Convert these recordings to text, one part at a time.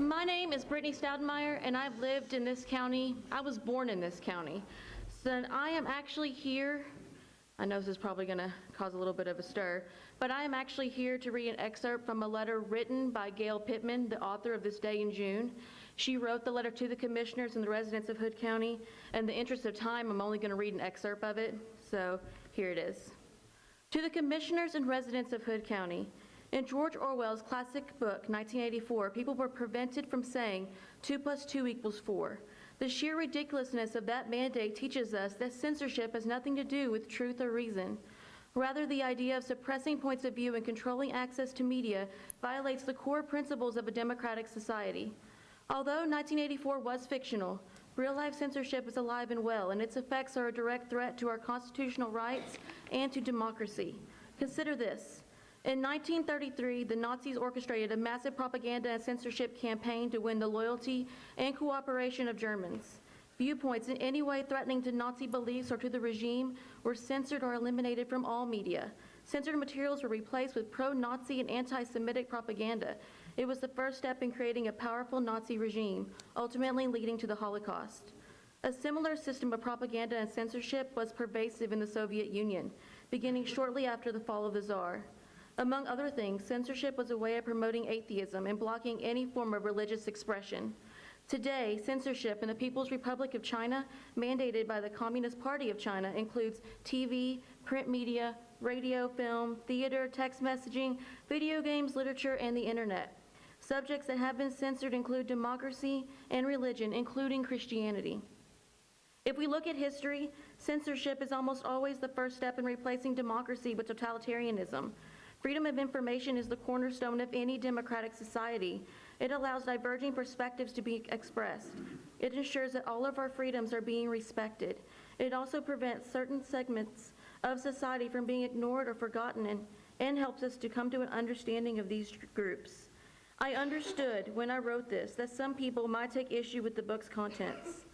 My name is Brittany Staudenmeyer, and I've lived in this county. I was born in this county. So I am actually here. I know this is probably going to cause a little bit of a stir, but I am actually here to read an excerpt from a letter written by Gail Pittman, the author of This Day in June. She wrote the letter to the commissioners and the residents of Hood County. In the interest of time, I'm only going to read an excerpt of it. So here it is. To the commissioners and residents of Hood County, in George Orwell's classic book, 1984, people were prevented from saying 2 + 2 = 4. The sheer ridiculousness of that mandate teaches us that censorship has nothing to do with truth or reason. Rather, the idea of suppressing points of view and controlling access to media violates the core principles of a democratic society. Although 1984 was fictional, real-life censorship is alive and well, and its effects are a direct threat to our constitutional rights and to democracy. Consider this. In 1933, the Nazis orchestrated a massive propaganda and censorship campaign to win the loyalty and cooperation of Germans. Viewpoints in any way threatening to Nazi beliefs or to the regime were censored or eliminated from all media. Censored materials were replaced with pro-Nazi and anti-Semitic propaganda. It was the first step in creating a powerful Nazi regime, ultimately leading to the Holocaust. A similar system of propaganda and censorship was pervasive in the Soviet Union, beginning shortly after the fall of the Tsar. Among other things, censorship was a way of promoting atheism and blocking any form of religious expression. Today, censorship in the People's Republic of China, mandated by the Communist Party of China, includes TV, print media, radio, film, theater, text messaging, video games, literature, and the internet. Subjects that have been censored include democracy and religion, including Christianity. If we look at history, censorship is almost always the first step in replacing democracy with totalitarianism. Freedom of information is the cornerstone of any democratic society. It allows diverging perspectives to be expressed. It ensures that all of our freedoms are being respected. It also prevents certain segments of society from being ignored or forgotten and helps us to come to an understanding of these groups. I understood when I wrote this that some people might take issue with the book's contents.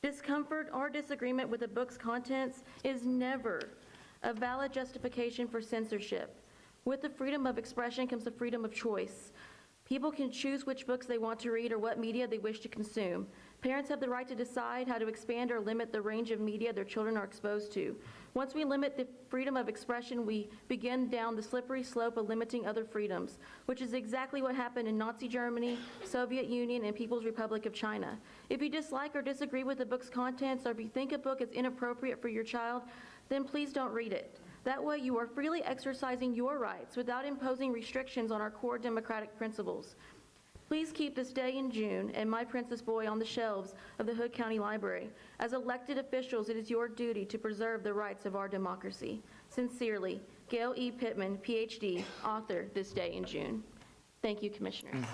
Discomfort or disagreement with the book's contents is never a valid justification for censorship. With the freedom of expression comes the freedom of choice. People can choose which books they want to read or what media they wish to consume. Parents have the right to decide how to expand or limit the range of media their children are exposed to. Once we limit the freedom of expression, we begin down the slippery slope of limiting other freedoms, which is exactly what happened in Nazi Germany, Soviet Union, and People's Republic of China. If you dislike or disagree with the book's contents, or if you think a book is inappropriate for your child, then please don't read it. That way you are freely exercising your rights without imposing restrictions on our core democratic principles. Please keep This Day in June and My Princess Boy on the shelves of the Hood County Library. As elected officials, it is your duty to preserve the rights of our democracy. Sincerely, Gail E. Pittman, PhD, author, This Day in June. Thank you, Commissioners.